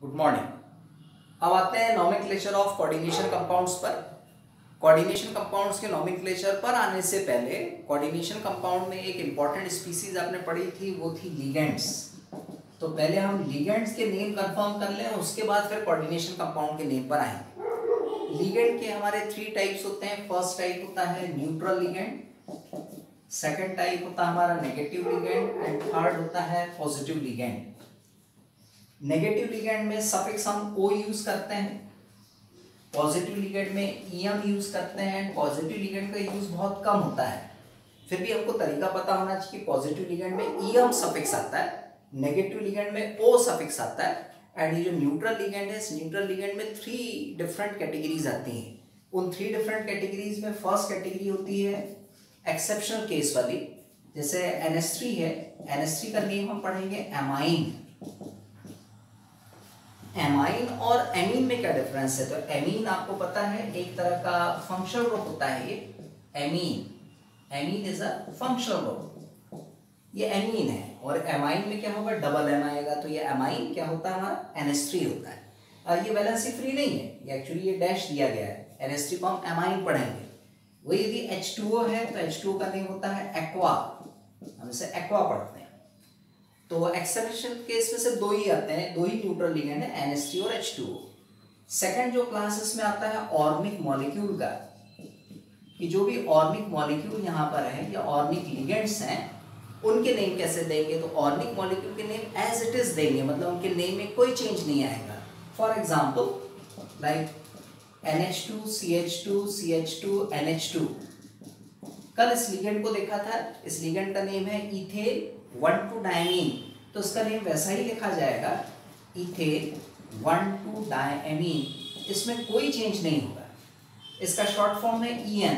Good morning. अब आते हैं नॉमेनक्लेचर ऑफ कोऑर्डिनेशन कंपाउंड्स पर। कोऑर्डिनेशन कंपाउंड्स के नॉमेनक्लेचर पर आने से पहले कोऑर्डिनेशन कंपाउंड में एक इंपॉर्टेंट स्पीसीज आपने पढ़ी थी, वो थी लिगेंड्स। तो पहले हम लिगेंड्स के नेम कंफर्म कर लें, उसके बाद फिर कोऑर्डिनेशन कंपाउंड के नेम पर आएंगे। लिगेंड के हमारे 3 टाइप्स होते हैं। फर्स्ट टाइप होता है न्यूट्रल लिगेंड, सेकंड टाइप होता है हमारा नेगेटिव लिगेंड एंड थर्ड होता है पॉजिटिव लिगेंड। नेगेटिव लिगेंड में सफिक्स हम ओ यूज करते हैं, पॉजिटिव लिगेंड में ईएम यूज करते हैं। पॉजिटिव लिगेंड का यूज बहुत कम होता है, फिर भी हमको तरीका पता होना चाहिए कि पॉजिटिव लिगेंड में ईएम सफिक्स आता है, नेगेटिव लिगेंड में ओ सफिक्स आता है। एंड ये जो न्यूट्रल लिगेंड है, इस न्यूट्रल लिगेंड में 3 डिफरेंट कैटेगरीज आती हैं। उन 3 डिफरेंट कैटेगरीज में फर्स्ट कैटेगरी होती है एक्सेप्शनल केस वाली, जैसे NH3 है। NH3 का नेम हम पढ़ेंगे एमाइन। एमाइन और एमीन में क्या डिफरेंस है? तो एमीन आपको पता है एक तरह का फंक्शनल ग्रुप होता है। ये amine is a functional group, ये एमीन है। और एमाइन में क्या होगा? डबल एम आएगा, तो ये एमाइन क्या होता है? हमारा NH3 होता है। ये वैलेंसी फ्री नहीं है, ये एक्चुअली ये डैश दिया गया है। NH3 को हम एमाइन पढ़ेंगे। वही यदि H2O है तो H2O का नेम होता है एक्वा, हम इसे एक्वा पढ़ते हैं। तो एक्सेप्शन केस में से 2 ही आते हैं, 2 ही न्यूट्रल लिगेंड है, NH3 और H2O। सेकंड जो क्लासेस में आता है ऑर्गेनिक मॉलिक्यूल का, कि जो भी ऑर्गेनिक मॉलिक्यूल यहाँ पर है या ऑर्गेनिक लिगेंड्स हैं, उनके नेम कैसे देंगे? तो ऑर्गेनिक मॉलिक्यूल के नेम एज इट इज देंगे, मतलब उनके नेम में कोई चेंज नहीं आएगा। For example like NH2 CH2 CH2 NH2। कल इस लिगेंड को देखा था, इस लिगेंड का नेम है इथेन 1,2-डायमीन, तो इसका नेम वैसा ही लिखा जाएगा, इथेन 1,2-डायमीन। इसमें कोई चेंज नहीं होगा। इसका शॉर्ट फॉर्म है EN,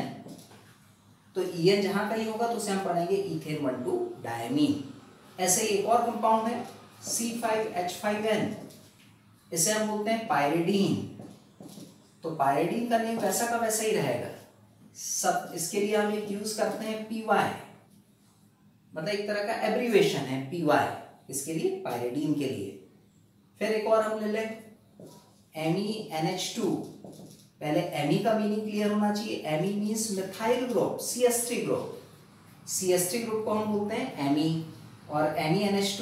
तो EN जहां कहीं होगा तो उसे हम पढ़ेंगे इथेन 1,2-डायमीन। ऐसे ही एक और कंपाउंड है C5H5N, इसे हम बोलते हैं पायरिडीन। तो पायरिडीन का नेम वैसा का वैसा ही रहेगा सब। इसके लिए हम एक यूज करते हैं PY, मतलब एक तरह का एब्रीवेशन है PY इसके लिए, पायरिडीन के लिए। फिर एक और हम ले लें MENH2। पहले Me का मीनिंग क्लियर होना चाहिए। Me means methyl group, CH3 group. CH3 group को हम बोलते हैं Me, और MENH2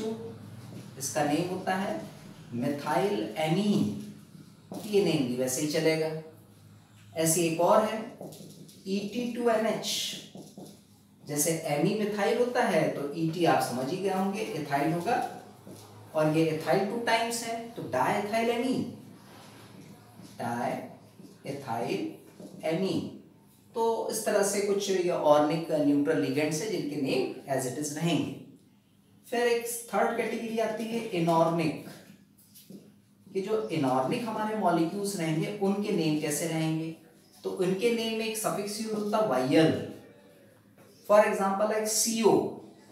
इसका नेम होता है मिथाइल एमीन, ये नेम भी वैसे ही चलेगा। ऐसे एक और है ET2NH। जैसे एमी मिथाइल होता है तो ET आप समझ ही गए होंगे, इथाइल होगा, और ये इथाइल 2 टाइम्स है तो डाइथाइल एमीन, डाइथाइल एमीन। तो इस तरह से कुछ ये ऑर्गेनिक न्यूट्रल लिगेंड्स है जिनके नेम एज इट इज रहेंगे। फिर एक थर्ड कैटेगरी आती है इनऑर्गेनिक, कि जो इनऑर्गेनिक हमारे मॉलिक्यूल्स रहेंगे उनके नेम कैसे रहेंगे? तो उनके नेम में एक सफिक्स यूज होता है वायल। For example like CO,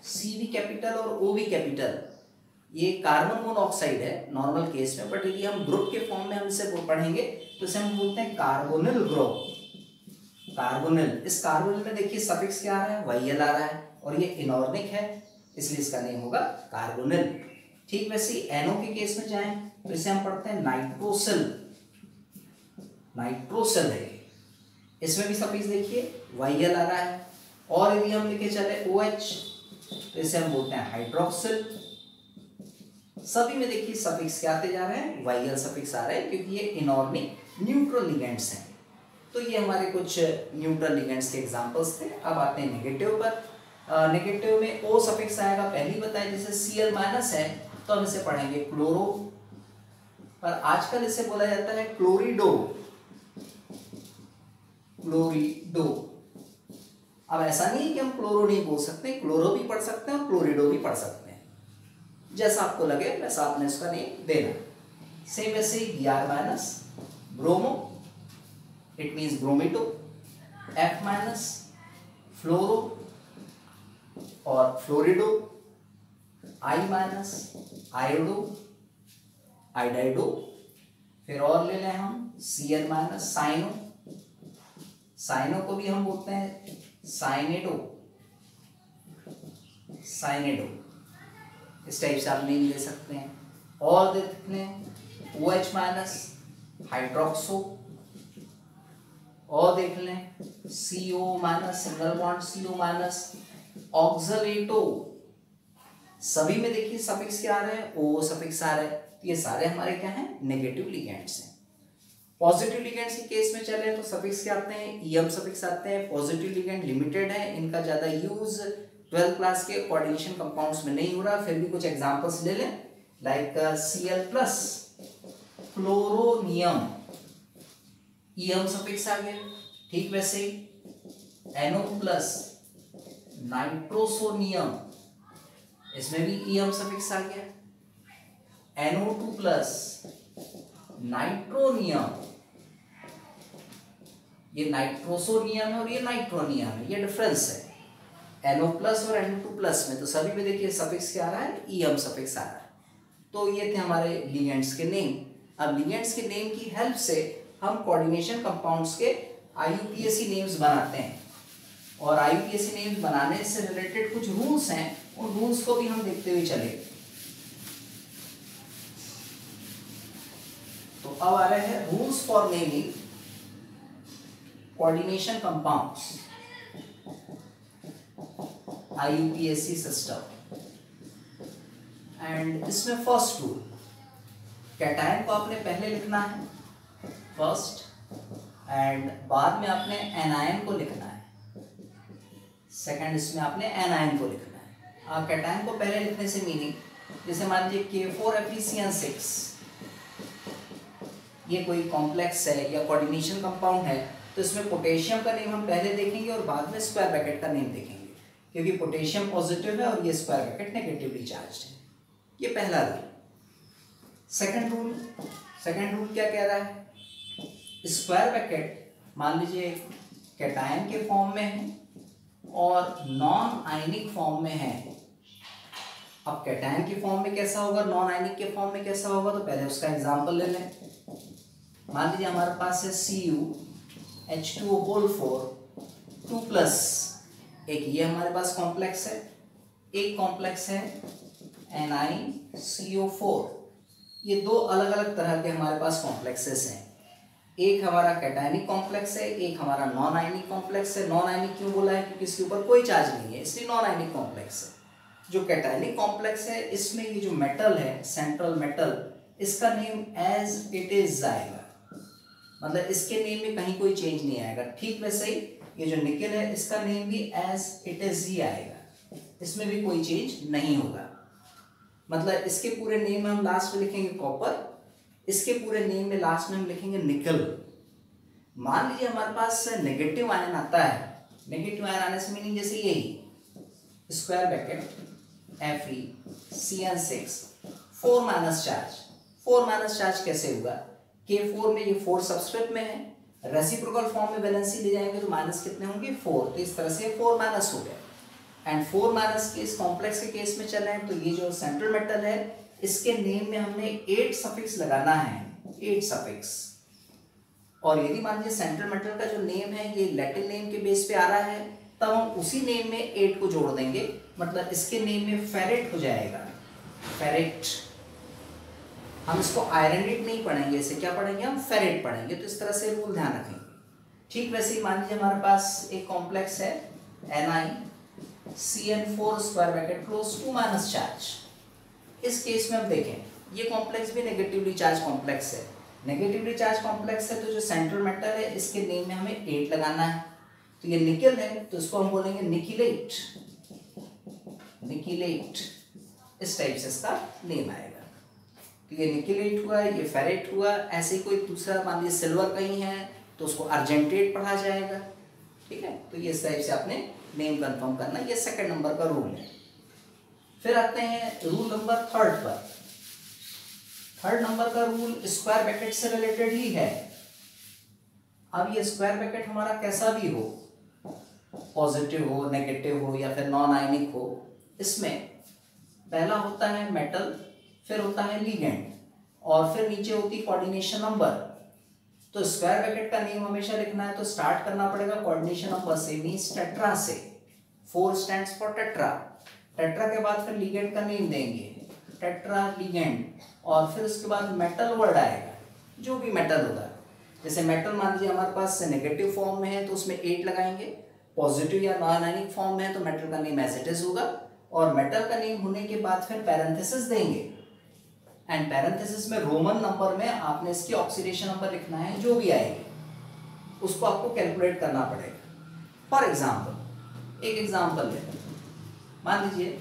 C भी कैपिटल और O भी कैपिटल। ये कार्बन मोनोऑक्साइड है नॉर्मल केस में, बट यदि हम ग्रुप के फॉर्म में हम इसे पढ़ेंगे तो इसे हम बोलते हैं कार्बोनिल ग्रुप। कार्बोनिल, इस कार्बोनिल में देखिए सफिक्स क्या आ रहा है? वायल आ रहा है, और ये इनऑर्गेनिक है इसलिए इसका नेम होगा कार्बोनिल। ठीक वैसे ही NO के केस में जाएं तो इसे हम पढ़ते हैं नाइट्रोसिल। नाइट्रोसिल है, इसमें भी सफिक्स देखिए वायल आ रहा है। और यदि हम लिखे चले OH तो इसे हम बोलते हैं हाइड्रोक्सिल। सभी में देखिए सफिक्स क्या आते जा रहे हैं? वायल सफिक्स आ रहे हैं, क्योंकि ये इनऑर्गेनिक न्यूट्रल लिगेंड्स हैं। तो ये हमारे कुछ न्यूट्रल लिगेंड्स के एग्जांपल्स थे। अब आते हैं नेगेटिव पर। नेगेटिव में O सफिक्स आएगा, पहले ही बताया। जैसे Cl- है तो हम इसे पढ़ेंगे क्लोरो, पर आजकल इसे बोला जाता है क्लोरिडो। क्लोरिडो। अब ऐसा नहीं है कि हम क्लोरो नहीं बोल सकते, क्लोरो भी पढ़ सकते हैं और क्लोरिडो भी पढ़ सकते हैं, जैसा आपको लगे वैसा आपने इसका नेम देना। सेम वैसे ही Br- bromo, it means bromido. F- fluoro और फ्लोरिडो। I- iodo, आइडाइडो। फिर और ले लें हम Cl- साइनो। साइनो को भी हम बोलते हैं साइनेडो, साइनेडो। इस टाइप से आप नेम ले सकते हैं। और देखते हैं OH माइनस हाइड्रोक्सो, और देख लें CO minus single bond CO minus ऑक्सलेटो। सभी में देखिए सफिक्स क्या आ रहा है, O सफिक्स आ रहा है, तो ये सारे हमारे क्या हैं, नेगेटिव लिगेंड्स हैं। पॉजिटिव लिगेंड्स के केस में चले तो सफिक्स क्या आते हैं, EM सफिक्स आते हैं। पॉजिटिव लिगेंड लिमिटेड है, इनका ज्यादा यूज 12th क्लास के कोऑर्डिनेशन कंपाउंड्स में नहीं हो रहा, फिर भी कुछ एग्जांपल्स ले लें, like Cl plus fluoronium, EM suffix आ गया। ठीक वैसे ही NO प्लस नाइट्रोसोनियम, इसमें भी EM सफिक्स आ गया। NO2 प्लस नाइट्रोनियम, ये नाइट्रोसोनियम है और ये नाइट्रोनियम है, ये डिफरेंस है NO प्लस और NO2 प्लस में। तो सभी में देखिए सफिक्स क्या आ रहा है, EM सफिक्स आ रहा है। तो ये थे हमारे लिगेंड्स के नेम। अब लिगेंड्स के नेम की हेल्प से हम कोऑर्डिनेशन कंपाउंड्स के IUPAC नेम्स बनाते हैं, और IUPAC नेम्स बनाने से रिलेटेड कुछ रूल्स हैं, उन रूल्स को भी हम देखते हुए चले। तो अब आ रहे हैं rules for naming coordination compounds IUPAC system. And इसमें फर्स्ट रूल, कैटायन को आपने पहले लिखना है फर्स्ट, एंड बाद में आपने एनायन को लिखना है सेकंड, इसमें आपने एनायन को लिखना है। कैटायन को पहले लिखने से मीनिंग, जैसे मान लीजिए K4FeCN6, ये कोई कॉम्प्लेक्स है या कोऑर्डिनेशन कंपाउंड है, तो इसमें पोटेशियम का नेम हम पहले देखेंगे और बाद में स्क्वायर ब्रैकेट का नेम देखेंगे, क्योंकि पोटेशियम पॉजिटिव है और ये स्क्वायर ब्रैकेट नेगेटिवली चार्ज्ड है। ये पहला रूल। सेकंड रूल क्या कह रहा है, स्क्वायर ब्रैकेट मान लीजिए कैटायन के फॉर्म में है और नॉन आयनिक फॉर्म में है। अब कैटायन के फॉर्म में कैसा होगा, नॉन आयनिक के फॉर्म में कैसा होगा, तो पहले उसका एग्जांपल ले लें। मान लीजिए हमारे पास है CuH2O4 2+, एक ये हमारे पास कॉम्प्लेक्स है, एक कॉम्प्लेक्स है NiCO4। ये दो अलग अलग तरह के हमारे पास कॉम्प्लेक्सेस हैं, एक हमारा कैटायनिक कॉम्प्लेक्स है, एक हमारा नॉन आयनिक कॉम्प्लेक्स है। नॉन आयनिक क्यों बोला है, क्योंकि इसके ऊपर कोई चार्ज नहीं है, इसलिए नॉन आयनिक कॉम्प्लेक्स है। जो कैटायनिक कॉम्प्लेक्स है, इसमें ये जो मेटल है, सेंट्रल मेटल, इसका नेम एज इट इज आएगा, मतलब इसके नेम में कहीं कोई चेंज नहीं आएगा। ठीक वैसे ही ये जो निकेल है, इसका नेम भी एज इट इज ही आएगा, इसमें भी कोई चेंज नहीं होगा। मतलब इसके पूरे नेम में हम लास्ट में लिखेंगे कॉपर, इसके पूरे नेम में लास्ट में हम लिखेंगे निकल। मान लीजिए हमारे पास नेगेटिव आयन आता है, नेगेटिव आयन आने से मीनिंग जैसे यही square bracket FeCN6 4 minus charge. 4 minus charge कैसे होगा, K4 में ये 4 सबस्क्रिप्ट में है, रेसिप्रोकल फॉर्म में वैलेंसी ले जाएंगे तो माइनस कितने होंगे 4, तो इस तरह से 4 माइनस हो गया। एंड 4 माइनस के इस कॉम्प्लेक्स के केस में चल रहे हैं, तो ये जो सेंट्रल मेटल है, इसके नेम में हमने 8 सफिक्स लगाना है, 8 सफिक्स। और यदि मान लीजिए सेंट्रल मेटल का जो नेम है ये लैटिन नेम के बेस पे आ रहा है, तब हम उसी नेम में 8 को जोड़ देंगे, मतलब इसके नेम में फेरेट हो जाएगा, फेरेट। हम इसको आयरनेट नहीं पढ़ेंगे, इसे क्या पढ़ेंगे हम, फेरेट पढ़ेंगे। तो इस तरह से रूल ध्यान रखेंगे। ठीक वैसे ही मान लीजिए हमारे पास एक कॉम्प्लेक्स है NiCN4 square bracket close 2 minus charge. इस केस में हम देखें ये कॉम्प्लेक्स भी नेगेटिवली चार्ज कॉम्प्लेक्स है, नेगेटिवली चार्ज कॉम्प्लेक्स है, तो जो सेंट्रल मेटल है इसके नेम में हमें 8 लगाना है। तो ये निकल है, तो इसको हम बोलेंगे निकिलेट, निकिलेट, इस टाइप से इसका नेम आएगा। तो ये निकिलेट हुआ, ये फेरेट हुआ। ऐसे ही कोई दूसरा मान लीजिए सिल्वर कहीं है तो उसको अर्जेंटेट पढ़ा जाएगा। ठीक है, तो ये इस टाइप से आपने नेम कंफर्म करना, ये सेकंड नंबर का रूल है। फिर आते हैं रूल नंबर 3 पर। 3rd नंबर का रूल स्क्वायर ब्रैकेट से रिलेटेड ही है। अब ये स्क्वायर ब्रैकेट हमारा कैसा भी हो, पॉजिटिव हो, नेगेटिव हो या फिर नॉन आयनिक हो, इसमें पहला होता है मेटल, फिर होता है लिगेंड और फिर नीचे होती है कोऑर्डिनेशन नंबर। तो स्क्वायर ब्रैकेट का नेम हमेशा लिखना है तो स्टार्ट करना पड़ेगा कोऑर्डिनेशन नंबर से, मींस टेट्रा से। 4 स्टैंड्स फॉर टेट्रा। टेट्रा के बाद फिर लिगेंड का नेम देंगे, टेट्रा लिगेंड, और फिर उसके बाद मेटल वर्ड आएगा, जो भी मेटल होगा। जैसे मेटल मान लीजिए हमारे पास नेगेटिव फॉर्म में है तो उसमें 8 लगाएंगे, पॉजिटिव या नॉन आयनिक फॉर्म में है तो मेटल का नेम एज इट इज होगा, और मेटल का नेम होने के बाद फिर पैरेंथेसिस देंगे, एंड पैरेंथेसिस में रोमन नंबर में आपने इसकी ऑक्सीडेशन नंबर लिखना है, जो भी आएगी उसको आपको कैलकुलेट करना पड़ेगा। फॉर एग्जाम्पल, एक एग्जाम्पल लेते हैं, मान लीजिए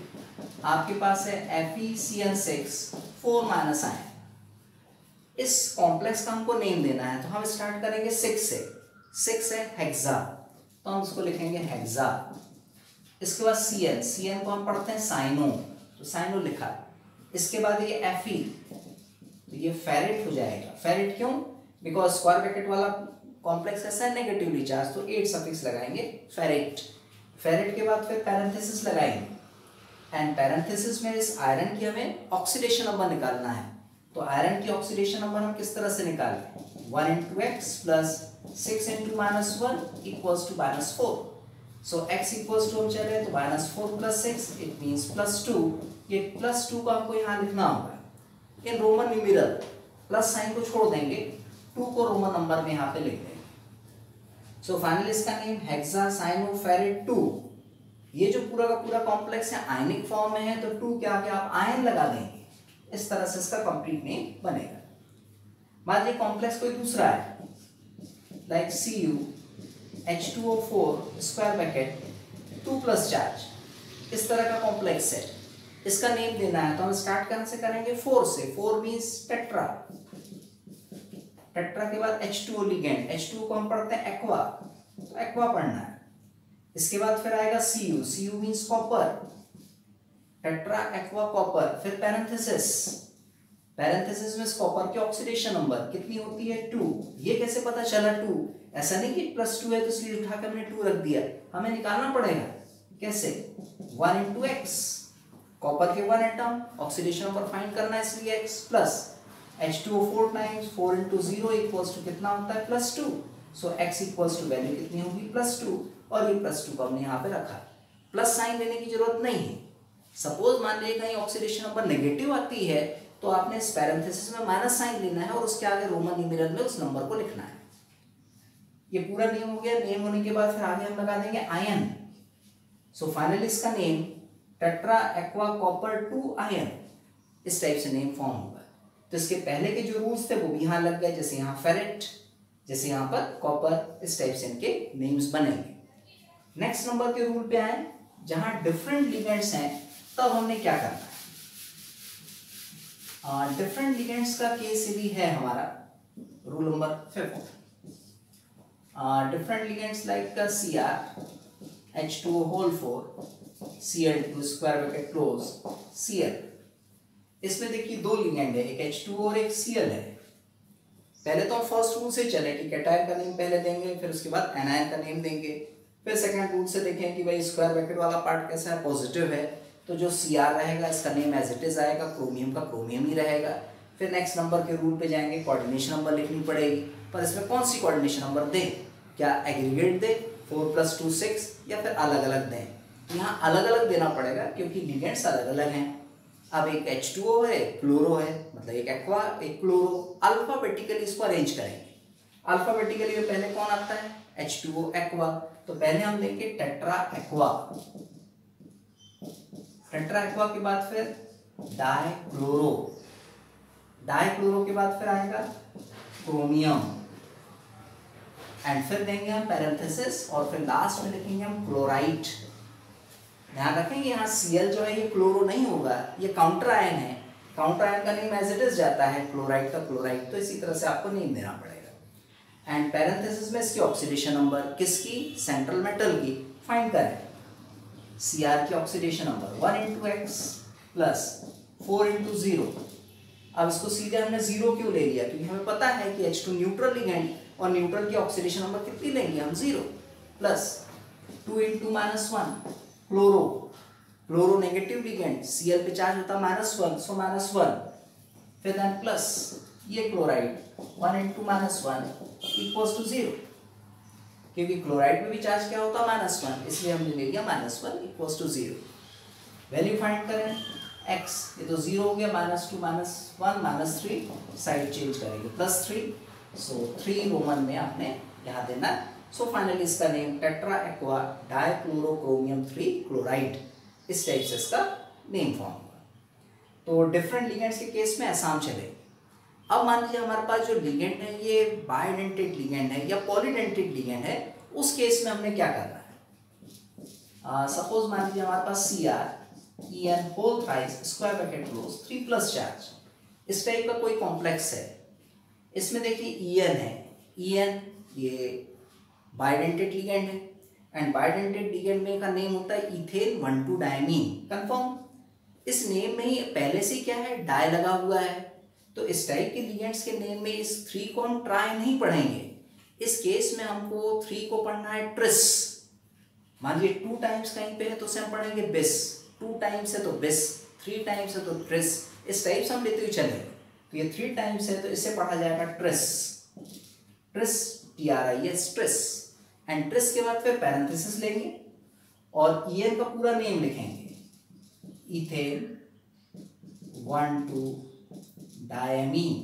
आपके पास है FeCN6 4 माइनस आयन, इस कॉम्प्लेक्स का हमको नेम देना है, तो हम स्टार्ट करेंगे 6 से। 6 है हेक्सा, तो हम इसको लिखेंगे हेक्सा। इसके बाद Cn को हम पढ़ते हैं साइनो, तो साइनो लिखा। इसके बाद ये Fe, तो ये फेरेट हो जाएगा। फेरेट क्यों? बिकॉज स्क्वायर ब्रैकेट वाला कॉम्प्लेक्स ऐसा है नेगेटिवली चार्ज, तो 8 सफिक्स लगाएंगे फेरेट। फेरेट के बाद फिर पैरेंथेसिस लगाएंगे, एंड पैरेंथेसिस में इस आयरन की हमें ऑक्सीडेशन नंबर निकालना है। तो आयरन की ऑक्सीडेशन नंबर हम किस तरह से निकालें? 1 into x plus 6 into -1 equals to -4. So x equals to हम चले तो -4 plus 6 it means +2। ये +2 को हमको यहाँ लिखना होगा in Roman numeral, plus sign को छोड़ देंगे, 2 को रोमन नंबर में यहाँ पे लिख देंगे। सो फाइनली इसका नेम हेक्सासाइनोफेरेट 2। ये जो पूरा का पूरा कॉम्प्लेक्स है आयनिक फॉर्म में है, तो 2 के आगे आप आयन लगा देंगे, इस तरह से इसका कंप्लीट नेम बनेगा। मान लीजिए कॉम्प्लेक्स कोई दूसरा है, like Cu H2O4 square bracket 2 plus charge, इस तरह का कॉम्प्लेक्स है, इसका नेम देना है, तो हम स्टार्ट कहां से करेंगे? 4 से। 4 मींस टेट्रा, टेट्रा के बाद H2O लिगेंड, H2O को हम पढ़ते हैं एक्वा, तो एक्वा पढ़ना है। इसके बाद फिर आएगा Cu means copper, tetra aqua copper, फिर पैरेंथेसिस, पैरेंथेसिस में कॉपर की ऑक्सीडेशन नंबर कितनी होती है? 2। ये कैसे पता चला 2? ऐसा नहीं कि +2 है तो इसलिए उठाकर हमने 2 रख दिया, हमें निकालना पड़ेगा। कैसे? 1 into x, कॉपर के 1 एटम, ऑक्सीडेशन नंबर फाइंड करना है इसलिए x, plus H2O4 times 4 into 0 equals to कितना होता है? +2। So x equals to value कितनी होगी? +2, और ये +2 को हमने यहाँ पे रखा। प्लस साइन लेने की जरूरत नहीं है। सपोज मान लीजिए कहीं ऑक्सीडेशन नंबर नेगेटिव आती है, तो आपने इस पैरेंथेसिस में माइनस साइन लेना है और उसके आगे रोमन न्यूमेरल में उस नंबर को लिखना है। ये पूरा नेम हो गया। नेम होने के बाद फिर आगे हम लगा देंगे आयन। सो फाइनली इसका name tetra aqua copper 2 ion, इस टाइप से नेम फॉर्म होगा। तो इसके पहले के जो रूल्स थे वो भी यहाँ लग गए, जैसे यहाँ फेरेट, जैसे यहाँ पर कॉपर, इस टाइप से इनके नेम्स बनेंगे। नेक्स्ट नंबर के रूल पे आए, जहां डिफरेंट लिगेंड्स हैं तब हमने क्या करना है? डिफरेंट लिगेंड्स का केस भी है हमारा rule number 5। Different ligands like Cr H2O whole 4 Cl2 square bracket close Cl। इसमें देखिए 2 लिगेंड है, एक H2O और एक Cl है। पहले तो हम फर्स्ट रूल से चले कि कैटायन का नेम पहले देंगे, फिर उसके बाद एनायन का नेम देंगे, फिर सेकंड रूल से देखें कि भाई स्क्वायर ब्रैकेट वाला पार्ट कैसा है, पॉजिटिव है, तो जो Cr रहेगा इसका नेम एज इट इज आएगा, क्रोमियम का क्रोमियम ही रहेगा। फिर नेक्स्ट नंबर के रूल पे जाएंगे, कोऑर्डिनेशन नंबर लिखनी पड़ेगी, पर इसमें कौन सी कोऑर्डिनेशन नंबर दें? क्या एग्रीगेट दें 4 + 2 6, या फिर अलग अलग दें? यहाँ अलग अलग देना पड़ेगा क्योंकि लिगेंड्स अलग अलग हैं। अब एक H2O है, क्लोरो है, मतलब एक एक्वा एक क्लोरो, अल्फाबेटिकली इसको अरेंज करेंगे। अल्फाबेटिकली में पहले कौन आता है? H2O एक्वा, तो पहले हम लेंगे टेट्रा एक्वा, टेट्रा एक्वा के बाद फिर डाइक्लोरो, डाइक्लोरो के बाद फिर आएगा क्रोमियम, एंड फिर देंगे हम पैरेंथेसिस, और फिर लास्ट में लिखेंगे हम क्लोराइड। ध्यान रखेंगे यहाँ Cl जो है ये क्लोरो नहीं होगा, ये काउंटर आयन है, काउंटर आयन का नेम एज इट इज जाता है, क्लोराइड का क्लोराइड, तो इसी तरह से आपको नेम देना पड़ेगा। एंड पैरेंथेसिस में इसकी ऑक्सीडेशन नंबर किसकी? सेंट्रल मेटल की फाइंड करें। Cr की oxidation number 1 into x plus 4 into 0। अब इसको सीधे हमने 0 क्यों ले लिया? क्योंकि हमें पता है कि H2 न्यूट्रल लिगेंड, और न्यूट्रल की ऑक्सीडेशन नंबर कितनी लेंगे हम? 0, plus 2 into -1 chloro, chloro negative ligand, Cl पे चार्ज होता है -1, सो -1, फिर देन प्लस ये क्लोराइड 1 into -1 इक्वल्स टू 0, क्योंकि क्लोराइड में भी चार्ज क्या होता है? -1, इसलिए हमने ले लिया -1 इक्वल्स टू 0। वैल्यू फाइंड करें, x, ये तो 0 हो गया, -2 -1 -3 साइड चेंज करेंगे +3, सो 3 रोमन में आपने यहाँ देना। सो फाइनली इसका नेम टेट्रा एक्वा डाइक्लोरोक्रोमियम 3 क्लोराइड, इस टाइप से इसका नेम फॉर्म होगा। तो डिफरेंट लिगेंड्स के केस में ऐसा हम चलेंगे। अब मान लीजिए हमारे पास जो लिगेंड है ये बाइडेंटेड लिगेंड है या पॉलीडेंटेड लिगेंड है, उस केस में हमने क्या करना है। सपोज मान लीजिए हमारे पास CrEn whole thrice square bracket close 3 plus charge, इस टाइप का कोई कॉम्प्लेक्स है। इसमें देखिए En है, En ये बाइडेंटेड लिगेंड है, एंड बाइडेंटेड लिगेंड में का नेम होता है इथेन 1,2 डायमीन। कंफर्म, इस नेम में ही पहले से क्या है, डाई लगा हुआ है। तो इस टाइप के लिगेंड्स के नेम में इस 3 को हम ट्राई नहीं पढ़ेंगे। इस केस में हमको 3 को पढ़ना है ट्रिस। मान लीजिए 2 टाइम्स कहीं पे है तो उसे हम पढ़ेंगे बिस, 2 टाइम्स है तो बिस, 3 टाइम्स है तो ट्रिस, इस टाइप से हम लेते हुए चलेंगे। तो ये 3 टाइम्स है तो इसे पढ़ा जाएगा tris, tris TRIS tris. And tris के बाद फिर पैरेंथेसिस लेंगे और EN का पूरा नेम लिखेंगे, इथेन 1,2 डायमीन,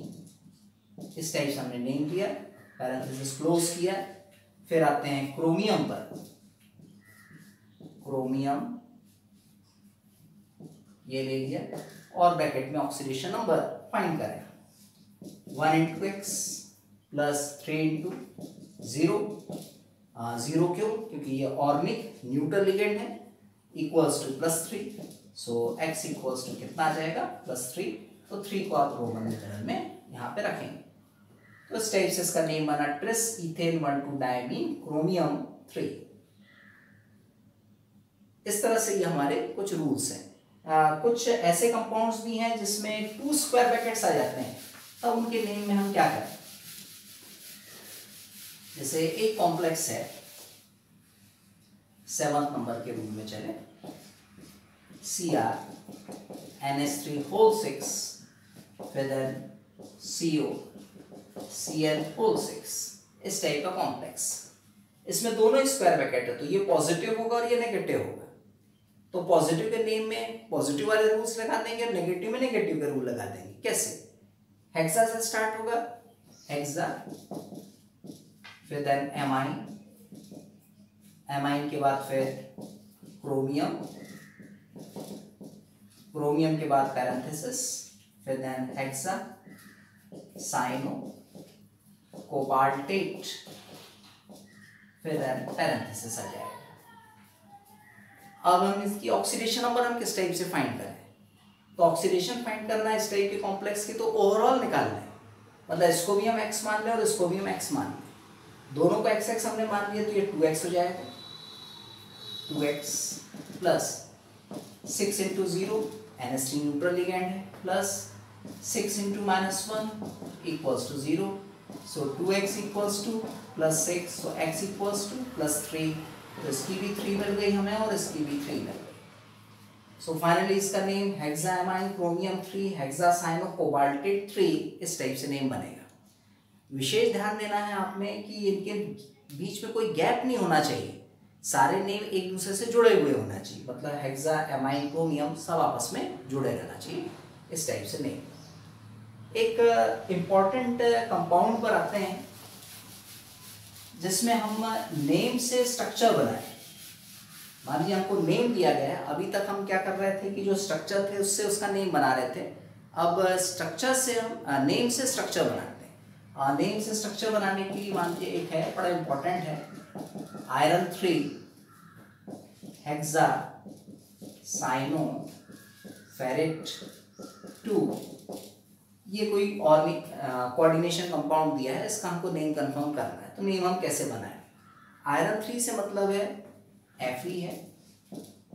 इस टाइप से हमने नेम दिया, पैरेंथेसिस क्लोज किया। फिर आते हैं क्रोमियम पर, क्रोमियम ये ले लिया और ब्रैकेट में ऑक्सीडेशन नंबर फाइंड करें, 1 × x प्लस 3 × 0, 0 क्यों, क्योंकि ये ऑर्निक न्यूट्रल लिगेंड है, equals to +3, so x equals to कितना आ जाएगा +3, तो 3 को आप रोमन लिटरल में यहाँ पे रखेंगे। तो इस टाइप से इसका नेम बना ट्रिस इथेन 1,2 डायमीन क्रोमियम 3। इस तरह से ये हमारे कुछ रूल्स हैं। कुछ ऐसे कंपाउंड्स भी हैं जिसमें 2 स्क्वायर ब्रैकेट्स आ जाते हैं, तब उनके नेम में हम क्या करें। जैसे एक कॉम्प्लेक्स है 7th नंबर के रूल में चले, CrNH3 होल 6 फिर CO Cl होल 6, इस टाइप का कॉम्प्लेक्स। इसमें दोनों स्क्वायर ब्रैकेट है तो ये पॉजिटिव होगा और ये नेगेटिव होगा। तो पॉजिटिव के नेम में पॉजिटिव वाले रूल्स लगा देंगे और नेगेटिव में नेगेटिव के रूल लगा देंगे। कैसे, हेक्सा से स्टार्ट होगा, हेक्सा, फिर देन एमाइन, एमाइन के बाद फिर क्रोमियम, क्रोमियम के बाद पैरेंथेसिस, फिर देन हेक्सा, साइनो, कोबाल्टेट, फिर देन पैरेंथेसिस आ जाएगा। अब हम इसकी ऑक्सीडेशन नंबर हम किस टाइप से फाइंड करें, तो ऑक्सीडेशन फाइंड करना है इस टाइप के कॉम्प्लेक्स की, तो ओवरऑल निकालना है, मतलब इसको भी हम x मान लें और इसको भी हम x मान लें, दोनों को x हमने मान लिया तो ये 2x हो जाएगा, 2x plus 6 × 0 NH3 neutral ligand है, plus 6 × -1 equals to 0, so 2x equals to +6, so x equals to +3, तो इसकी भी 3 मिल गई हमें और इसकी भी 3 मिल गई। सो फाइनली इसका नेम हेक्सामाइन क्रोमियम 3 हेक्सासाइनो कोबाल्टेट 3, इस टाइप से नेम बनेगा। विशेष ध्यान देना है आपने कि इनके बीच में कोई गैप नहीं होना चाहिए, सारे नेम एक दूसरे से जुड़े हुए होना चाहिए, मतलब हेक्सामाइन क्रोमियम सब आपस में जुड़े रहना चाहिए, इस टाइप से नेम। एक इम्पॉर्टेंट कंपाउंड पर आते हैं जिसमें हम नेम से स्ट्रक्चर बनाए। मान लीजिए हमको नेम दिया गया है, अभी तक हम क्या कर रहे थे कि जो स्ट्रक्चर थे उससे उसका नेम बना रहे थे, अब स्ट्रक्चर से हम नेम से स्ट्रक्चर बनाते हैं। नेम से स्ट्रक्चर बनाने के लिए मान लीजिए एक है बड़ा इंपॉर्टेंट है, आयरन 3 हेक्सा साइनो फेरेट 2, ये कोई और कोऑर्डिनेशन कंपाउंड दिया है, इसका हमको नेम कंफर्म करना है। तो नेम हम कैसे बनाएं, आयरन 3 से मतलब है Fe है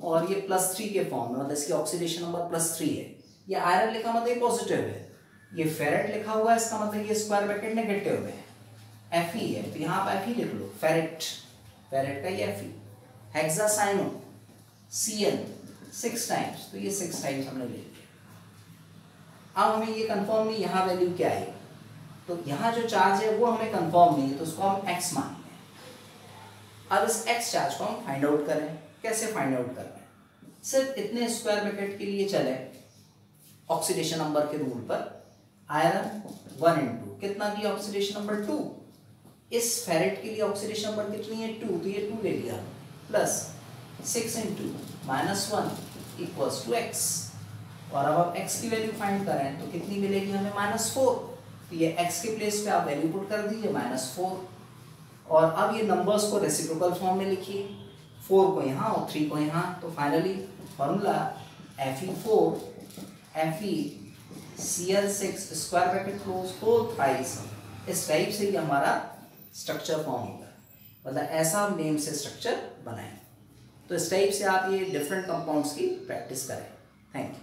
और ये +3 के फॉर्म में, मतलब इसकी ऑक्सीडेशन नंबर +3 है। ये आयरन लिखा मतलब पॉजिटिव है, ये फेरेट लिखा हुआ है इसका मतलब ये स्क्वायर ब्रैकेट नेगेटिव में है, Fe है, तो यहाँ पर Fe लिख लो, फेरेट, फेरेट का ये Fe, हेक्सासाइनो Cl 6 टाइम्स, तो ये 6 टाइम्स हमने ले लिया। अब हमें ये कंफर्म नहीं यहाँ वैल्यू क्या है, तो यहाँ जो चार्ज है वो हमें कंफर्म नहीं है, तो उसको हम x मान लें। अब इस x चार्ज को हम फाइंड आउट करें, कैसे फाइंड आउट करना है, सिर्फ इतने स्क्वायर ब्रैकेट के लिए चले, ऑक्सीडेशन नंबर के रूल पर, आयरन 1 कितना दिया ऑक्सीडेशन नंबर 2, इस फेरेट के लिए ऑक्सीडेशन नंबर कितनी है 2, तो ये 2 ले लिया, प्लस 6 × -1 इक्वल्स टू x, और अब आप x की वैल्यू फाइंड करें तो कितनी मिलेगी हमें -4, तो ये x के प्लेस पे आप वैल्यू पुट कर दीजिए -4, और अब ये नंबर्स को रेसिप्रोकल फॉर्म में लिखिए, 4 को यहाँ और 3 को यहाँ, तो finally formula Fe4 FeCl6 square bracket close whole thrice, इस टाइप से ही हमारा स्ट्रक्चर फॉर्म होगा, मतलब ऐसा नेम से स्ट्रक्चर बनाएं। तो इस टाइप से आप ये डिफरेंट कंपाउंड्स की प्रैक्टिस करें। Thank you.